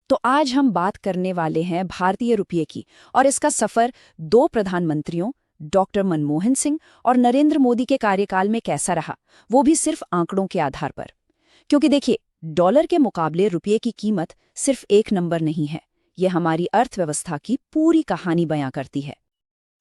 तो आज हम बात करने वाले हैं भारतीय रुपये की और इसका सफर दो प्रधानमंत्रियों डॉक्टर मनमोहन सिंह और नरेंद्र मोदी के कार्यकाल में कैसा रहा, वो भी सिर्फ आंकड़ों के आधार पर। क्योंकि देखिए, डॉलर के मुकाबले रुपये की कीमत सिर्फ एक नंबर नहीं है, ये हमारी अर्थव्यवस्था की पूरी कहानी बयां करती है।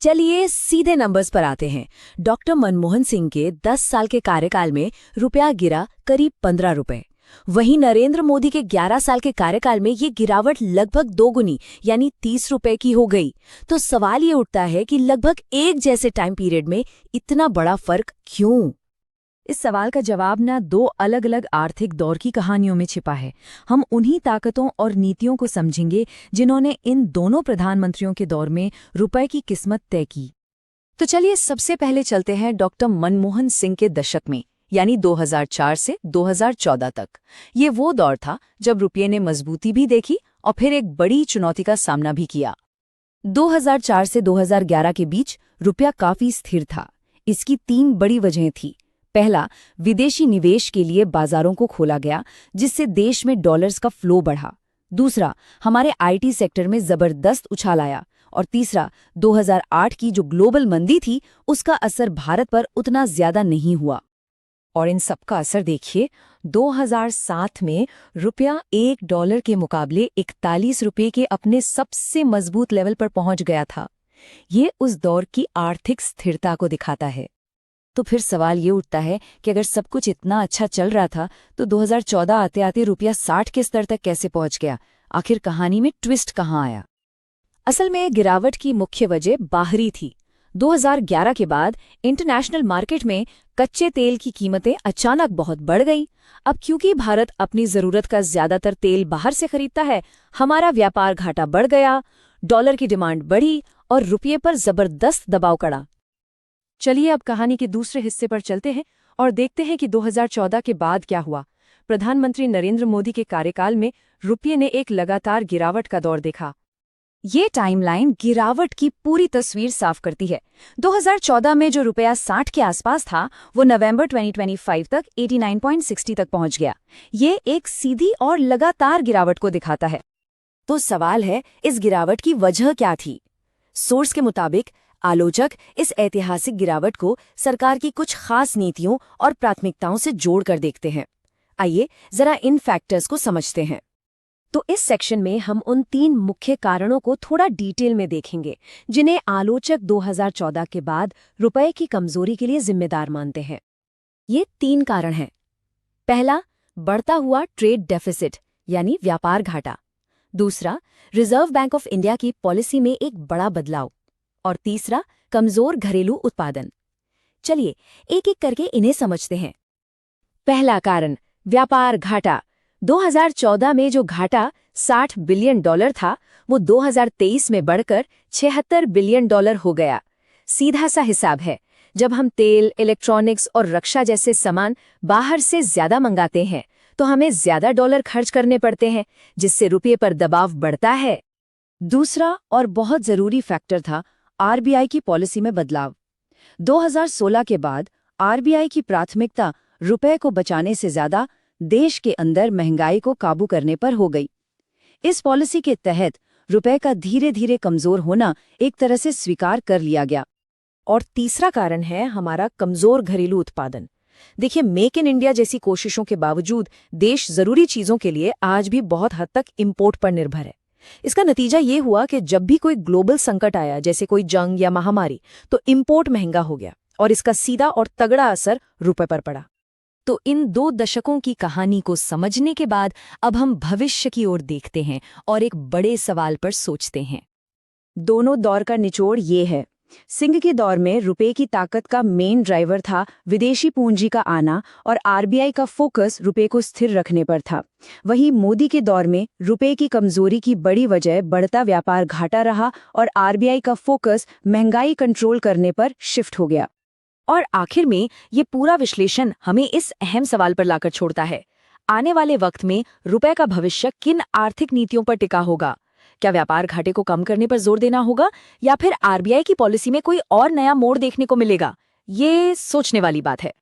चलिए सीधे नंबर्स पर आते हैं। डॉक्टर मनमोहन सिंह के 10 साल के कार्यकाल में रुपया गिरा करीब 15 रुपए। वहीं नरेंद्र मोदी के 11 साल के कार्यकाल में ये गिरावट लगभग दोगुनी यानी 30 रुपए की हो गई। तो सवाल ये उठता है कि लगभग एक जैसे टाइम पीरियड में इतना बड़ा फर्क क्यों? इस सवाल का जवाब दो अलग अलग आर्थिक दौर की कहानियों में छिपा है। हम उन्हीं ताकतों और नीतियों को समझेंगे जिन्होंने इन दोनों प्रधानमंत्रियों के दौर में रुपए की किस्मत तय की। तो चलिए सबसे पहले चलते हैं डॉक्टर मनमोहन सिंह के दशक में, यानी 2004 से 2014 तक। ये वो दौर था जब रुपये ने मजबूती भी देखी और फिर एक बड़ी चुनौती का सामना भी किया। 2004 से 2011 के बीच रुपया काफी स्थिर था। इसकी 3 बड़ी वजहें थी। पहला, विदेशी निवेश के लिए बाजारों को खोला गया, जिससे देश में डॉलर्स का फ्लो बढ़ा। दूसरा, हमारे आईटी सेक्टर में जबरदस्त उछाल आया। और तीसरा, 2008 की जो ग्लोबल मंदी थी, उसका असर भारत पर उतना ज्यादा नहीं हुआ। और इन सबका असर देखिए, 2007 में रुपया $1 के मुकाबले 41 रुपये के अपने सबसे मजबूत लेवल पर पहुंच गया था। ये उस दौर की आर्थिक स्थिरता को दिखाता है। तो फिर सवाल ये उठता है कि अगर सब कुछ इतना अच्छा चल रहा था तो 2014 आते आते रुपया 60 के स्तर तक कैसे पहुंच गया? आखिर कहानी में ट्विस्ट कहाँ आया? असल में गिरावट की मुख्य वजह बाहरी थी। 2011 के बाद इंटरनेशनल मार्केट में कच्चे तेल की कीमतें अचानक बहुत बढ़ गईं। अब क्योंकि भारत अपनी जरूरत का ज्यादातर तेल बाहर से खरीदता है, हमारा व्यापार घाटा बढ़ गया, डॉलर की डिमांड बढ़ी और रुपये पर जबरदस्त दबाव पड़ा। चलिए अब कहानी के दूसरे हिस्से पर चलते हैं और देखते हैं कि 2014 के बाद क्या हुआ। प्रधानमंत्री नरेंद्र मोदी के कार्यकाल में रुपये ने एक लगातार गिरावट का दौर देखा। ये टाइमलाइन गिरावट की पूरी तस्वीर साफ करती है। 2014 में जो रुपया 60 के आसपास था, वो नवंबर 2025 तक 89.60 तक पहुंच गया। ये एक सीधी और लगातार गिरावट को दिखाता है। तो सवाल है, इस गिरावट की वजह क्या थी? सोर्स के मुताबिक आलोचक इस ऐतिहासिक गिरावट को सरकार की कुछ खास नीतियों और प्राथमिकताओं से जोड़कर देखते हैं। आइए जरा इन फैक्टर्स को समझते हैं। तो इस सेक्शन में हम उन 3 मुख्य कारणों को थोड़ा डिटेल में देखेंगे, जिन्हें आलोचक 2014 के बाद रुपए की कमजोरी के लिए जिम्मेदार मानते हैं। ये 3 कारण हैं। पहला, बढ़ता हुआ ट्रेड डेफिसिट यानी व्यापार घाटा। दूसरा, रिजर्व बैंक ऑफ इंडिया की पॉलिसी में एक बड़ा बदलाव। और तीसरा, कमजोर घरेलू उत्पादन। चलिए एक एक करके इन्हें समझते हैं। पहला कारण, व्यापार घाटा। 2014 में जो घाटा $60 बिलियन था, वो 2023 में बढ़कर $76 बिलियन हो गया। सीधा सा हिसाब है, जब हम तेल, इलेक्ट्रॉनिक्स और रक्षा जैसे सामान बाहर से ज्यादा मंगाते हैं तो हमें ज्यादा डॉलर खर्च करने पड़ते हैं, जिससे रुपये पर दबाव बढ़ता है। दूसरा और बहुत जरूरी फैक्टर था आरबीआई की पॉलिसी में बदलाव। 2016 के बाद आरबीआई की प्राथमिकता रुपए को बचाने से ज्यादा देश के अंदर महंगाई को काबू करने पर हो गई। इस पॉलिसी के तहत रुपए का धीरे धीरे कमजोर होना एक तरह से स्वीकार कर लिया गया। और तीसरा कारण है हमारा कमजोर घरेलू उत्पादन। देखिए, मेक इन इंडिया जैसी कोशिशों के बावजूद देश जरूरी चीजों के लिए आज भी बहुत हद तक इंपोर्ट पर निर्भर है। इसका नतीजा ये हुआ कि जब भी कोई ग्लोबल संकट आया, जैसे कोई जंग या महामारी, तो इंपोर्ट महंगा हो गया और इसका सीधा और तगड़ा असर रुपए पर पड़ा। तो इन 2 दशकों की कहानी को समझने के बाद अब हम भविष्य की ओर देखते हैं और एक बड़े सवाल पर सोचते हैं। दोनों दौर का निचोड़ ये है। सिंह के दौर में रुपए की ताकत का मेन ड्राइवर था विदेशी पूंजी का आना और आरबीआई का फोकस रुपए को स्थिर रखने पर था। वहीं मोदी के दौर में रुपए की कमजोरी की बड़ी वजह बढ़ता व्यापार घाटा रहा और आरबीआई का फोकस महंगाई कंट्रोल करने पर शिफ्ट हो गया। और आखिर में ये पूरा विश्लेषण हमें इस अहम सवाल पर लाकर छोड़ता है, आने वाले वक्त में रुपए का भविष्य किन आर्थिक नीतियों पर टिका होगा? क्या व्यापार घाटे को कम करने पर जोर देना होगा या फिर आरबीआई की पॉलिसी में कोई और नया मोड़ देखने को मिलेगा? ये सोचने वाली बात है।